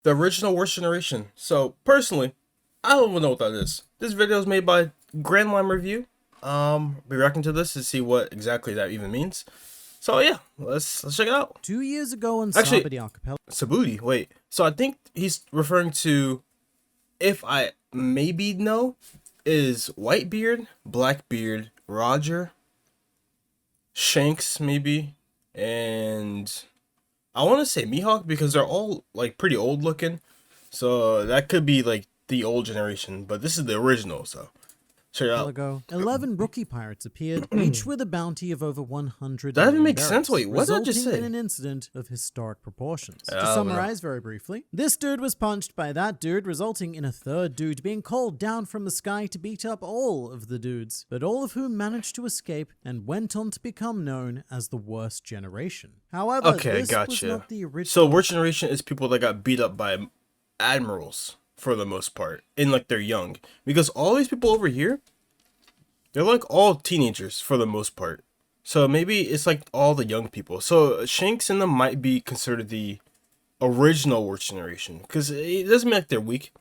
The original worst generation. So personally, I don't even know what that is. This video is made by GrandLineReview. Be reacting to this to see what exactly that even means. So yeah, let's check it out. 2 years ago on Actually, Sabadi Archipelago. Sabuti, wait. So I think he's referring to, if I maybe know, is Whitebeard, Blackbeard, Roger, Shanks maybe, and I want to say Mihawk because they're all like pretty old looking. So that could be like the old generation, but this is the original, so check it out. Ago, 11 rookie pirates appeared, each with a bounty of over 100 That doesn't million make sense. berries, Wait, what did I just resulting say? in an incident of historic proportions. I To don't know. summarize very briefly, this dude was punched by that dude, resulting in a third dude being called down from the sky to beat up all of the dudes, but all of whom managed to escape and went on to become known as the worst generation. However, Okay, this was gotcha. not the original. So worst generation is people that got beat up by admirals for the most part, and like they're young, because all these people over here, they're like all teenagers for the most part. So maybe it's like all the young people. So Shanks and them might be considered the original worst generation, because it doesn't mean like they're weak.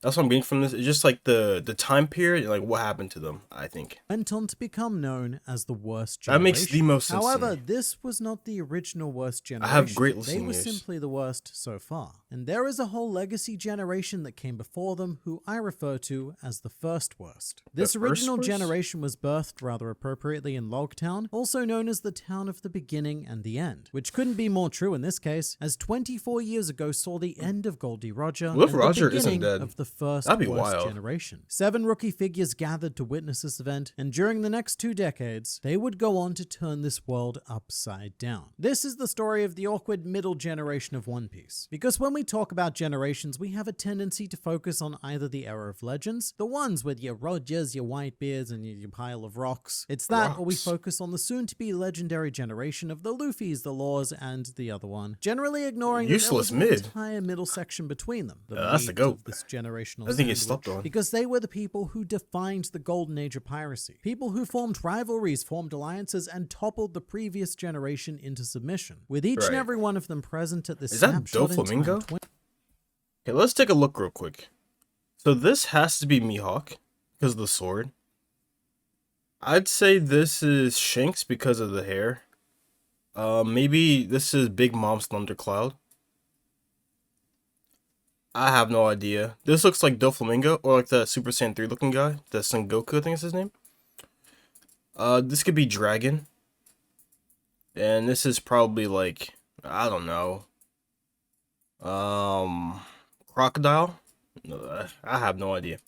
That's what I'm getting from this. It's just like the time period and like what happened to them, I think. Went on to become known as the worst That generation. makes the most sense to However, me. this was not the original worst I generation. have great They listening were ears. simply the worst so far. And there is a whole legacy generation that came before them who I refer to as the first worst. This first original worst? generation was birthed rather appropriately in Logtown, also known as the town of the beginning and the end, which couldn't be more true in this case, as 24 years ago saw the end of Goldie Roger What if and Roger the isn't beginning dead? of the first That'd be worst wild. generation. 7 rookie figures gathered to witness this event, and during the next 2 decades, they would go on to turn this world upside down. This is the story of the awkward middle generation of One Piece. Because when we talk about generations, we have a tendency to focus on either the era of legends, the ones with your Rogers, your Whitebeards, and your pile of rocks. It's that, or we Rocks. focus on the soon-to-be legendary generation of the Luffys, the Laws, and the other one, generally ignoring that there Useless was an mid. entire middle section between them. That's the meat goat. of this generational I think it's sandwich, slept on. because they were the people who defined the golden age of piracy. People who formed rivalries, formed alliances, and toppled the previous generation into submission. With each and Right. every one of them present at this Is that snapshot in Doflamingo? time. Okay, let's take a look real quick. So this has to be Mihawk because of the sword. I'd say this is Shanks because of the hair. Maybe this is Big Mom's Thundercloud. I have no idea. This looks like Doflamingo or like the Super Saiyan 3 looking guy. The Son Goku, I think is his name. This could be Dragon. And this is probably like, I don't know. Crocodile? No, I have no idea.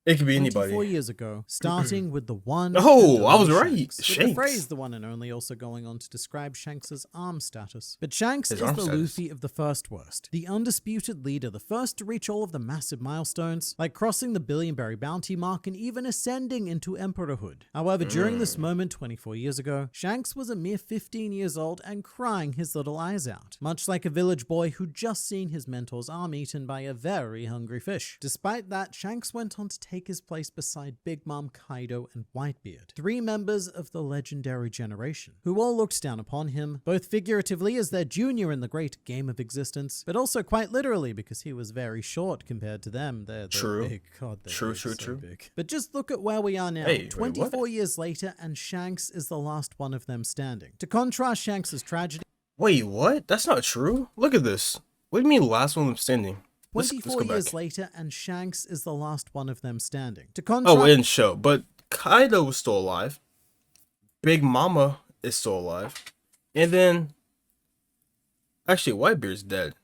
It could be 24 anybody. years ago, starting with the one. Oh, and I was only right. Shanks, with the Shanks. phrase "the one and only" also going on to describe Shanks's arm status. But Shanks His is arm the status. Luffy of the first worst, the undisputed leader, the first to reach all of the massive milestones, like crossing the billion-berry bounty mark and even ascending into emperorhood. However, during this moment 24 years ago, Shanks was a mere 15 years old and crying his little eyes out, much like a village boy who'd just seen his mentor's arm eaten by a very hungry fish. Despite that, Shanks went on to take his place beside Big Mom, Kaido, and Whitebeard, 3 members of the legendary generation, who all looked down upon him, both figuratively as their junior in the great game of existence, but also quite literally because he was very short compared to them. They're True. big. God, they're True, big, true, so true. big. But just look at where we are now, Hey, wait, 24 what? years later, and Shanks is the last one of them standing. To contrast Shanks's tragedy, Wait, what? That's not true. Look at this. What do you mean last one of them standing? Let's 24 go years back. later, and Shanks is the last one of them standing. To contrast. Oh, it didn't show. But Kaido was still alive. Big Mama is still alive. And then... Actually, Whitebeard's dead.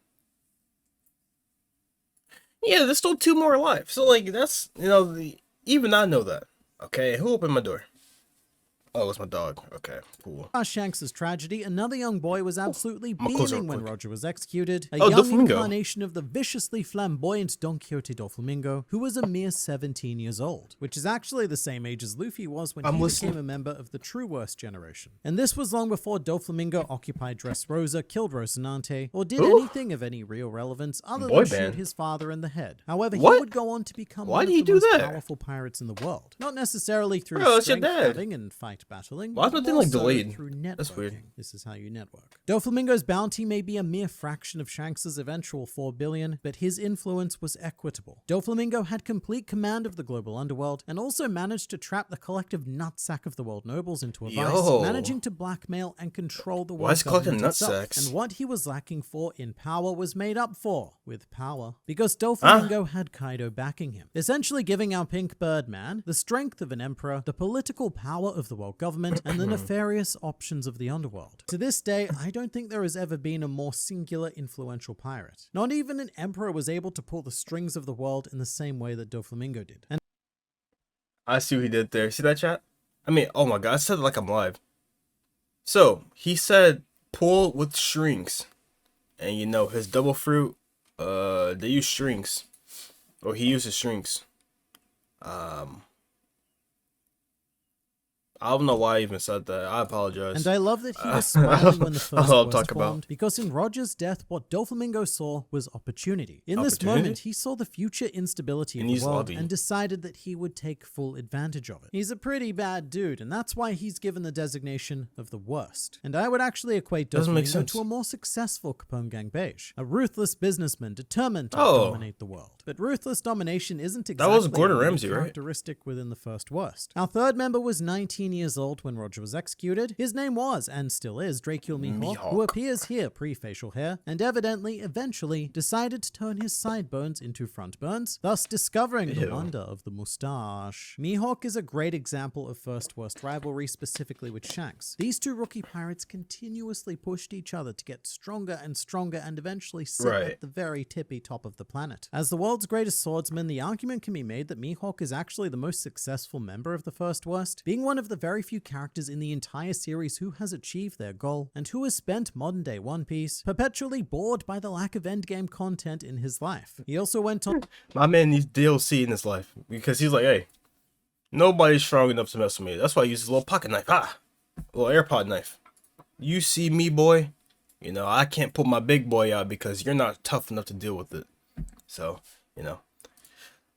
Yeah, there's still 2 more alive. So, like, that's... You know, even I know that. Okay, who opened my door? Oh, it's my dog. Okay, cool. Shanks's tragedy, another young boy was absolutely I'ma close it beaming real when quick. Roger was executed. A Oh, young Doflamingo. incarnation of the viciously flamboyant Don Quixote Doflamingo, who was a mere 17 years old, which is actually the same age as Luffy was when I'm he listening. became a member of the true worst generation. And this was long before Doflamingo occupied Dressrosa, killed Rocinante, or did Ooh. anything of any real relevance other Boy than band. shoot his father in the head. However, he What? would go on to become Why one did of he the do most that? powerful pirates in the world. Not necessarily through Bro, that's your strength dad. having and fighting fight battling. Why is but nothing, more like, so delayed? through That's weird. networking. This is how you network. Doflamingo's bounty may be a mere fraction of Shanks's eventual 4 billion, but his influence was equitable. Doflamingo had complete command of the global underworld and also managed to trap the collective nutsack of the world nobles into a vice, managing to blackmail and control the world government itself. And what he was lacking for in power was made up for with power, because Doflamingo had Kaido backing him, essentially giving our pink bird man the strength of an emperor, the political power of the world government, and the nefarious options of the underworld. To this day, I don't think there has ever been a more singular influential pirate. Not even an emperor was able to pull the strings of the world in the same way that Doflamingo did. And I see what he did there. See that, chat? I mean, oh my god, I said it like I'm live. So, he said pull with strings. And you know, his double fruit, they use strings. Or he uses strings. I don't know why I even said that. I apologize. And I love that he was smiling when the first I'll was talk formed, about. because in Roger's death, what Doflamingo saw was opportunity. In this moment, he saw the future instability of the world and decided that he would take full advantage of it. He's a pretty bad dude, and that's why he's given the designation of the worst. And I would actually equate Doflamingo to a more successful Capone Gang beige, a ruthless businessman determined to dominate the world. But ruthless domination isn't exactly a characteristic within the first worst. Our third member was 19 years old when Roger was executed. His name was, and still is, Dracule Mihawk, who appears here pre-facial hair, and evidently, eventually, decided to turn his sideburns into front burns, thus discovering the wonder of the moustache. Mihawk is a great example of first worst rivalry, specifically with Shanks. These two rookie pirates continuously pushed each other to get stronger and stronger and eventually sit at the very tippy top of the planet. As the world's greatest swordsman, the argument can be made that Mihawk is actually the most successful member of the first worst, being one of the very few characters in the entire series who has achieved their goal, and who has spent modern day One Piece perpetually bored by the lack of endgame content in his life. He also went on— My man needs DLC in his life, because he's like, hey, nobody's strong enough to mess with me. That's why I use his little pocket knife. A little AirPod knife. You see me, boy? You know, I can't put my big boy out because you're not tough enough to deal with it. So, you know.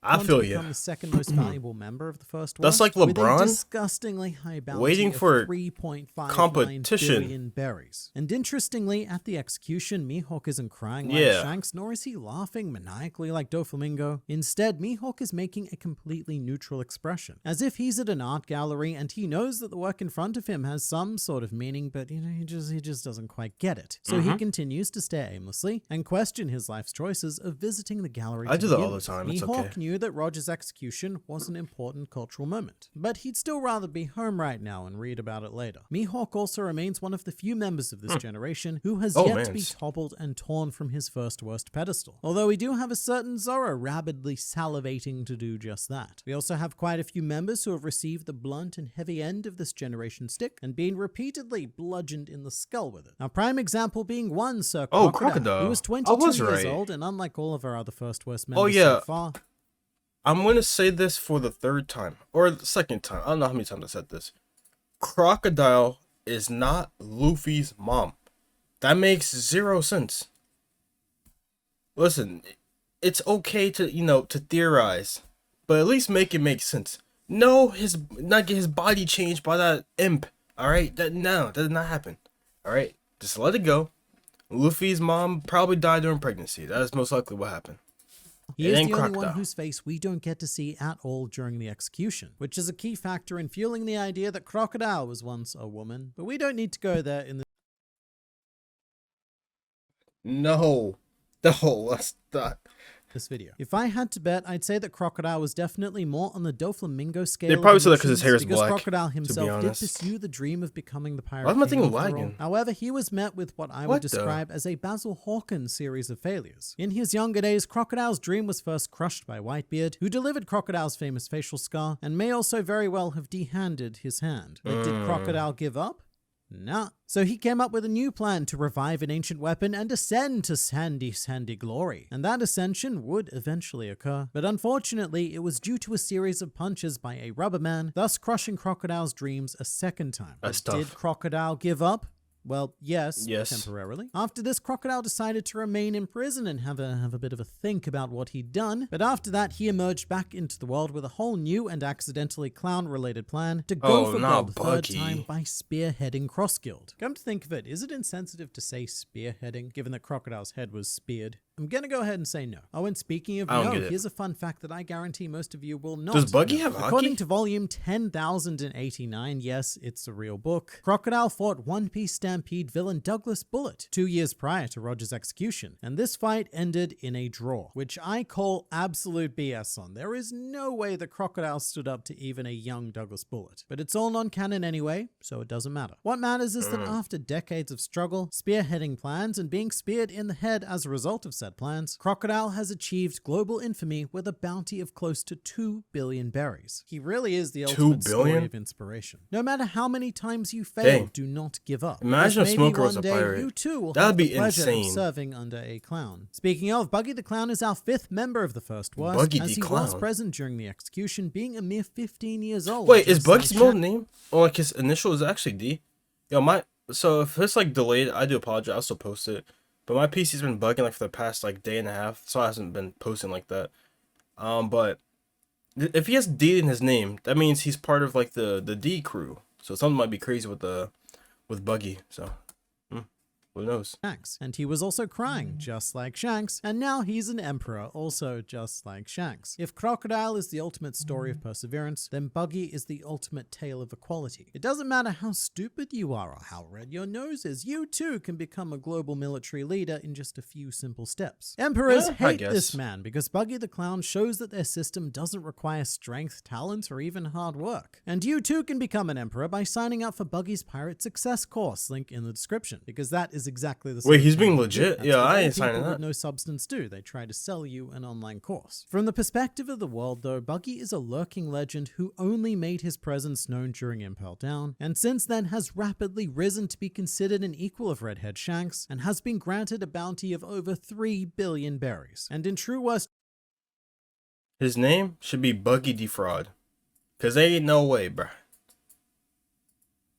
I feel you. The second most valuable member of the first That's worst, like LeBron with a disgustingly high bounty waiting for 3.59 competition. billion berries. And interestingly, at the execution, Mihawk isn't crying like Shanks, nor is he laughing maniacally like Doflamingo. Instead, Mihawk is making a completely neutral expression, as if he's at an art gallery and he knows that the work in front of him has some sort of meaning, but you know, he just doesn't quite get it. So he continues to stare aimlessly and question his life's choices of visiting the gallery. I do that all the time. It's Mihawk okay. knew that Roger's execution was an important cultural moment, but he'd still rather be home right now and read about it later. Mihawk also remains one of the few members of this generation who has yet to be toppled and torn from his first worst pedestal, although we do have a certain Zoro rabidly salivating to do just that. We also have quite a few members who have received the blunt and heavy end of this generation's stick and been repeatedly bludgeoned in the skull with it. Our prime example being one Sir Crocodile, who was 22 years old, and unlike all of our other first worst members so far— I'm going to say this for the third time, or the second time. I don't know how many times I said this. Crocodile is not Luffy's mom. That makes 0 sense. Listen, it's okay to, you know, to theorize, but at least make it make sense. No, not get his body changed by that imp. Alright? That did not happen. Alright? Just let it go. Luffy's mom probably died during pregnancy. That is most likely what happened. He is the only one whose face we don't get to see at all during the execution, which is a key factor in fueling the idea that Crocodile was once a woman, but we don't need to go there in this video. If I had to bet, I'd say that Crocodile was definitely more on the Doflamingo scale. They probably said that because his hair is black. Crocodile himself did pursue the dream of becoming the pirate. Why am I thinking lagging? However, he was met with what I would describe as a Basil Hawkins series of failures. In his younger days, Crocodile's dream was first crushed by Whitebeard, who delivered Crocodile's famous facial scar, and may also very well have dehanded his hand. But did Crocodile give up? Nah. So he came up with a new plan to revive an ancient weapon and ascend to sandy glory. And that ascension would eventually occur. But unfortunately, it was due to a series of punches by a rubber man, thus crushing Crocodile's dreams a second time. Did Crocodile give up? Well, yes, Yes. temporarily. After this, Crocodile decided to remain in prison and have a bit of a think about what he'd done. But after that, he emerged back into the world with a whole new and accidentally clown-related plan to go for gold the third time by spearheading Cross Guild. Come to think of it, is it insensitive to say spearheading, given that Crocodile's head was speared? I'm gonna go ahead and say no. Oh, and speaking of no, here's a fun fact that I guarantee most of you will not Does Buggy know. have hockey? According to volume 10,089, yes, it's a real book, Crocodile fought One Piece Stampede villain Douglas Bullet 2 years prior to Roger's execution, and this fight ended in a draw, which I call absolute BS on. There is no way the Crocodile stood up to even a young Douglas Bullet. But it's all non-canon anyway, so it doesn't matter. What matters is that after decades of struggle, spearheading plans, and being speared in the head as a result of said plans, Crocodile has achieved global infamy with a bounty of close to 2 billion berries. He really is the ultimate story of inspiration. No matter how many times you fail, do not give up. Imagine if Smoker was a pirate. You too will That'd have be the pleasure insane. of serving under a clown. Speaking of, Buggy the Clown is our 5th member of the First Worst, Buggy as the he Clown. was present during the execution, being a mere 15 years old. Wait, is Buggy's Shaq. middle name? Or like his initial is actually D? Yo, so if it's like delayed, I do apologize. I'll still post it. But my PC's been bugging like for the past like day and a half, so I hasn't been posting like that. But if he has D in his name, that means he's part of like the D crew. So something might be crazy with Buggy. So who knows? Shanks. And he was also crying, just like Shanks, and now he's an emperor, also just like Shanks. If Crocodile is the ultimate story of perseverance, then Buggy is the ultimate tale of equality. It doesn't matter how stupid you are or how red your nose is, you too can become a global military leader in just a few simple steps. Emperors hate this man because Buggy the Clown shows that their system doesn't require strength, talent, or even hard work. And you too can become an emperor by signing up for Buggy's Pirate Success course, link in the description, because that is exactly the same. Wait, he's being legit? Yeah, I ain't signing people that. with no substance do. They try to sell you an online course. From the perspective of the world, though, Buggy is a lurking legend who only made his presence known during Impel Down, and since then has rapidly risen to be considered an equal of Redhead Shanks, and has been granted a bounty of over 3 billion berries. And in true Worst, his name should be Buggy Defraud. Cause there ain't no way, bruh.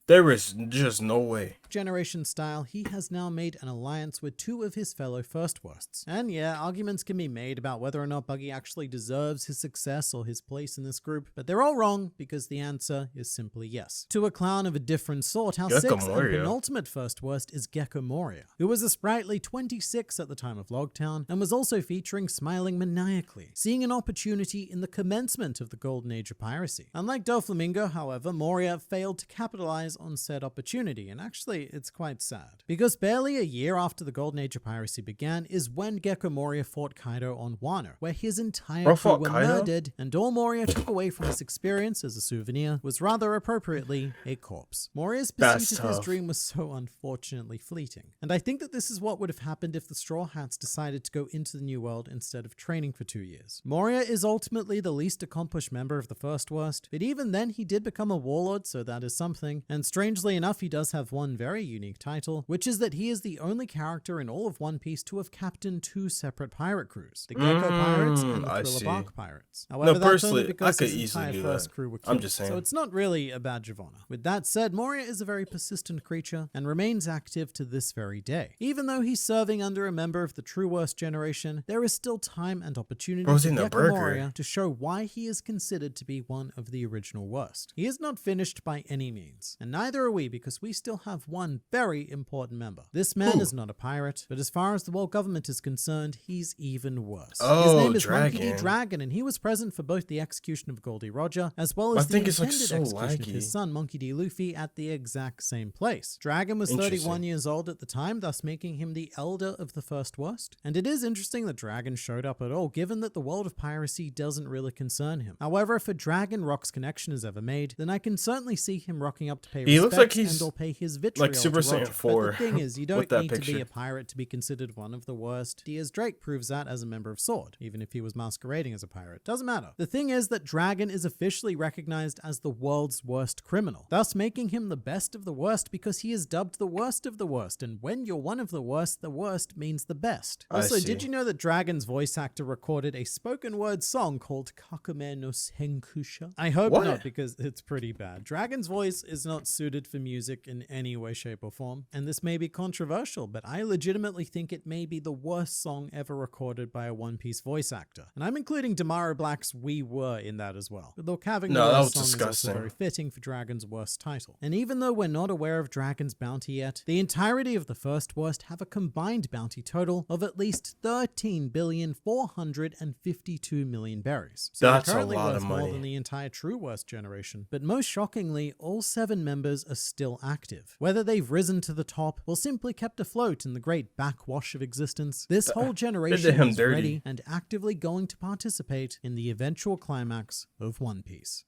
There is just no way. Generation style, he has now made an alliance with 2 of his fellow First Worsts. And yeah, arguments can be made about whether or not Buggy actually deserves his success or his place in this group, but they're all wrong because the answer is simply yes. To a clown of a different sort, our 6th and penultimate First Worst is Gecko Moria, who was a sprightly 26 at the time of Logtown and was also featuring smiling maniacally, seeing an opportunity in the commencement of the Golden Age of piracy. Unlike Doflamingo, however, Moria failed to capitalize on said opportunity, and actually it's quite sad. Because barely a year after the Golden Age of piracy began is when Gecko Moria fought Kaido on Wano, where his entire crew were murdered, and all Moria took away from his experience as a souvenir was rather appropriately a corpse. Moria's pursuit of his dream was so unfortunately fleeting, and I think that this is what would have happened if the Straw Hats decided to go into the New World instead of training for 2 years. Moria is ultimately the least accomplished member of the First Worst, but even then he did become a warlord, so that is something, and strangely enough he does have one very unique title, which is that he is the only character in all of One Piece to have captained 2 separate pirate crews, the Gecko Pirates and the Thriller Bark Pirates. However, that's only because his entire first crew were killed, so it's not really a badge of honor. With that said, Moria is a very persistent creature and remains active to this very day. Even though he's serving under a member of the True Worst generation, there is still time and opportunity for Gecko Moria to show why he is considered to be one of the original worst. He is not finished by any means, and neither are we because we still have one very important member. This man is not a pirate, but as far as the world government is concerned, he's even worse. His name is Monkey D. Dragon, and he was present for both the execution of Goldie Roger, as well as the intended execution of his son, Monkey D. Luffy, at the exact same place. Dragon was 31 years old at the time, thus making him the elder of the First Worst. And it is interesting that Dragon showed up at all, given that the world of piracy doesn't really concern him. However, if a Dragon Rock's connection is ever made, then I can certainly see him rocking up to pay respects and/or pay his vitriol like Super to Roger. Saiyan 4. But the thing is, you don't need to be a pirate to be considered one of the worst. Diaz Drake proves that as a member of Sword, even if he was masquerading as a pirate. Doesn't matter. The thing is that Dragon is officially recognized as the world's worst criminal, thus making him the best of the worst because he is dubbed the worst of the worst, and when you're one of the worst means the best. Also, did you know that Dragon's voice actor recorded a spoken word song called Kakume no Senkusha? I hope not, because it's pretty bad. Dragon's voice is not suited for music in any way, way, shape, or form. And this may be controversial, but I legitimately think it may be the worst song ever recorded by a One Piece voice actor. And I'm including Damara Black's We Were in that as well. But look, having the worst song is also very fitting for Dragon's worst title. And even though we're not aware of Dragon's bounty yet, the entirety of the first worst have a combined bounty total of at least 13,452,000,000 berries. So that's they're currently a lot worth of money. more than the entire True Worst generation. But most shockingly, all 7 members are still active. Whether they've risen to the top or simply kept afloat in the great backwash of existence, this whole generation is ready and actively going to participate in the eventual climax of One Piece.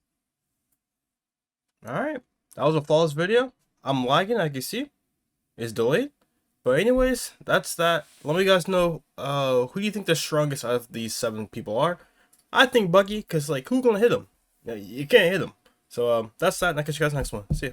Alright, that was a flawless video. I'm lagging, I can see. It's delayed. But anyways, that's that. Let me guys know who do you think the strongest out of these 7 people are. I think Buggy, because like who gonna hit him? You can't hit him. So that's that, and I'll catch you guys next one. See ya.